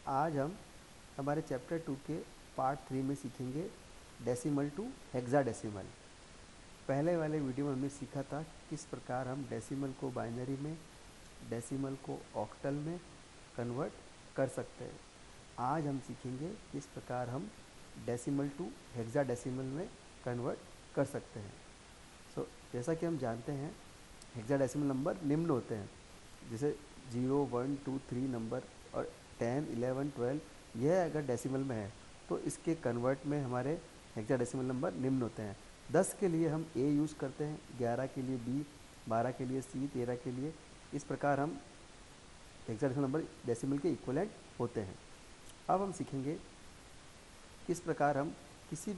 आज हम हमारे चैप्टर 2 के पार्ट 3 में सीखेंगे डेसिमल टू हेक्साडेसिमल। पहले वाले वीडियो में हमने सीखा था किस प्रकार हम डेसिमल को बाइनरी में, डेसिमल को ऑक्टल में कन्वर्ट कर सकते हैं। आज हम सीखेंगे किस प्रकार हम डेसिमल टू हेक्साडेसिमल में कन्वर्ट कर सकते हैं। जैसा कि हम जानते हैं हेक्साडेसिमल नंबर निम्न होते हैं, जैसे 0, 1, 2, 3 नंबर और 10, 11, 12। यह अगर डेसिमल में है तो इसके कन्वर्ट में हमारे हेक्साडेसिमल नंबर निम्न होते हैं। 10 के लिए हम A यूज़ करते हैं, 11 के लिए B, 12 के लिए C, 13 के लिए। इस प्रकार हम हेक्साडेसिमल नंबर डेसिमल के इक्विवेलेंट होते हैं। अब हम सीखेंगे किस प्रकार हम किसी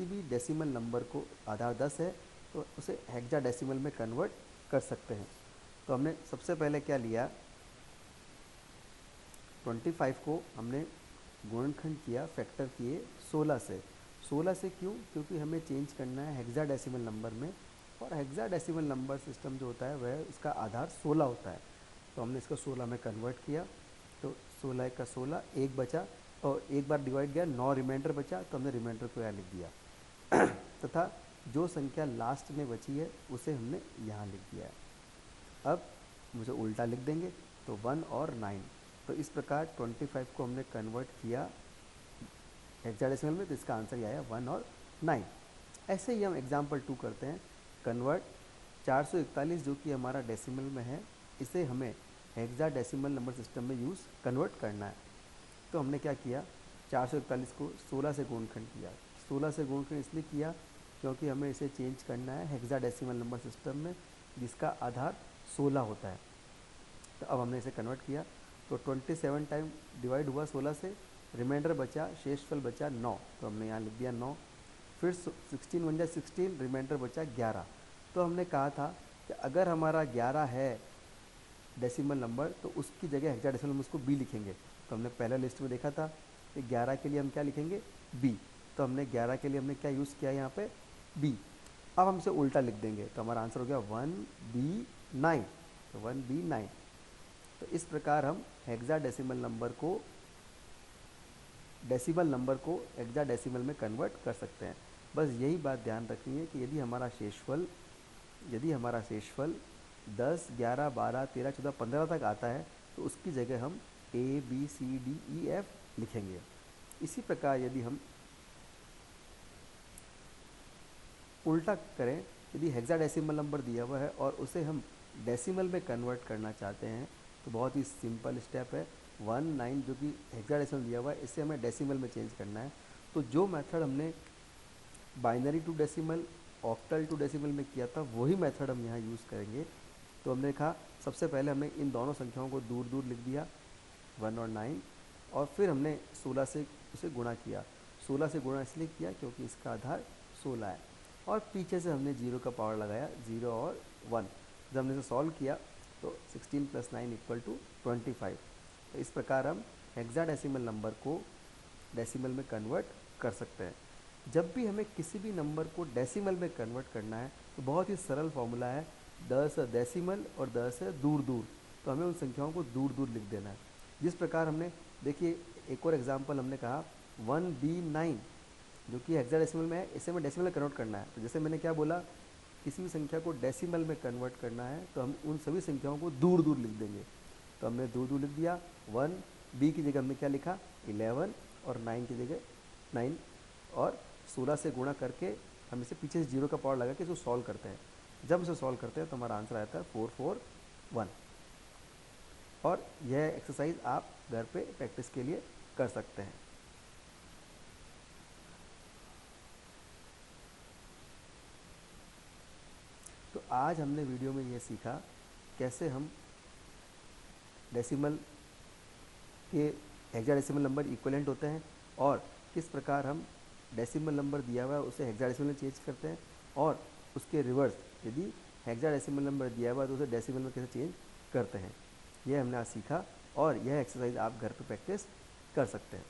भी डेसिमल नंबर को, आधार 10 है तो उसे हेक्साडेसिमल में कन्वर्ट कर सकते हैं। तो हमने सबसे पहले क्या लिया, 25 को हमने गुणनखंड किया, फैक्टर किए 16 से। 16 से क्यों? क्योंकि हमें चेंज करना है हेक्साडेसिमल नंबर में, और हेक्साडेसिमल नंबर सिस्टम जो होता है वह उसका आधार 16 होता है। तो हमने इसको 16 में कन्वर्ट किया, तो 16 का 16 एक बचा, और एक बार डिवाइड गया 9 रिमाइंडर बचा, तो हमने रिमाइंडर को यहाँ लिख दिया तथा जो संख्या लास्ट में बची है उसे हमने यहाँ लिख दिया है। अब मुझे उल्टा लिख देंगे तो 1 और 9। तो इस प्रकार 25 को हमने कन्वर्ट किया हेक्साडेसिमल में, तो इसका आंसर यह आया 1 और 9। ऐसे ही हम एग्जाम्पल 2 करते हैं, कन्वर्ट 441 जो कि हमारा डेसिमल में है, इसे हमें हेक्साडेसिमल नंबर सिस्टम में कन्वर्ट करना है। तो हमने क्या किया, 441 को 16 से गुणनखंड किया। 16 से गुणनखंड इसलिए किया क्योंकि हमें इसे चेंज करना है हेक्साडेसिमल नंबर सिस्टम में जिसका आधार 16 होता है। तो अब हमने इसे कन्वर्ट किया, तो 27 टाइम डिवाइड हुआ 16 से, रिमाइंडर बचा, शेषफल बचा 9, तो हमने यहाँ लिख दिया 9। फिर 16 बन जाए 16, रिमाइंडर बचा 11। तो हमने कहा था कि अगर हमारा 11 है डेसिमल नंबर तो उसकी जगह हेक्साडेसिमल में उसको B लिखेंगे। तो हमने पहले लिस्ट में देखा था कि 11 के लिए हम क्या लिखेंगे, B। तो हमने 11 के लिए हमने क्या यूज़ किया यहाँ पे, B। अब हम इसे उल्टा लिख देंगे तो हमारा आंसर हो गया 1B9। तो 1B9। तो इस प्रकार हम हेक्साडेसिमल नंबर को, डेसिमल नंबर को हेक्साडेसिमल में कन्वर्ट कर सकते हैं। बस यही बात ध्यान रखनी है कि यदि हमारा शेषफल 10, 11, 12, 13, 14, 15 तक आता है तो उसकी जगह हम A, B, C, D, E, F लिखेंगे। इसी प्रकार यदि हम उल्टा करें, यदि हेक्साडेसिमल नंबर दिया हुआ है और उसे हम डेसिमल में कन्वर्ट करना चाहते हैं तो बहुत ही सिंपल स्टेप है। 19 जो कि हेक्साडेसिमल दिया हुआ है, इसे हमें डेसिमल में चेंज करना है। तो जो मेथड हमने binary to decimal, octal to decimal में किया था, वही मेथड हम यहाँ यूज़ करेंगे। तो हमने कहा सबसे पहले हमने इन दोनों संख्याओं को दूर दूर लिख दिया 1 और 9, और फिर हमने 16 से उसे गुणा किया। 16 से गुणा इसलिए किया क्योंकि इसका आधार 16 है, और पीछे से हमने 0 का पावर लगाया, 0 और 1। जब हमने इसे सॉल्व किया तो 16 + 9 = 25। तो इस प्रकार हम हेक्साडेसिमल नंबर को डेसिमल में कन्वर्ट कर सकते हैं। जब भी हमें किसी भी नंबर को डेसिमल में कन्वर्ट करना है तो बहुत ही सरल फॉर्मूला है, 10 डेसिमल और 10 है दूर दूर। तो हमें उन संख्याओं को दूर दूर लिख देना है। जिस प्रकार हमने, देखिए एक और एग्जांपल हमने कहा 1B9 जो कि हेक्साडेसिमल में है, इसे हमें डेसिमल में कन्वर्ट करना है। तो जैसे मैंने क्या बोला, किसी भी संख्या को डेसिमल में कन्वर्ट करना है तो हम उन सभी संख्याओं को दूर दूर लिख देंगे। तो हमने दूर दूर लिख दिया। 1B की जगह हमने क्या लिखा, 11, और 9 की जगह 9, और 16 से गुणा करके हम इसे पीछे से 0 का पावर लगा के इसको सॉल्व करते हैं। जब इसे सॉल्व करते हैं तो हमारा आंसर आता है 441। और यह एक्सरसाइज आप घर पे प्रैक्टिस के लिए कर सकते हैं। तो आज हमने वीडियो में यह सीखा कैसे हम डेसिमल के हेक्साडेसिमल नंबर इक्विवेलेंट होते हैं, और किस प्रकार हम डेसिमल नंबर दिया हुआ है उसे हेक्साडेसिमल में चेंज करते हैं, और उसके रिवर्स यदि हेक्साडेसिमल नंबर दिया हुआ है तो उसे डेसिमल में कैसे चेंज करते हैं। यह हमने आज सीखा, और यह एक्सरसाइज आप घर पे प्रैक्टिस कर सकते हैं।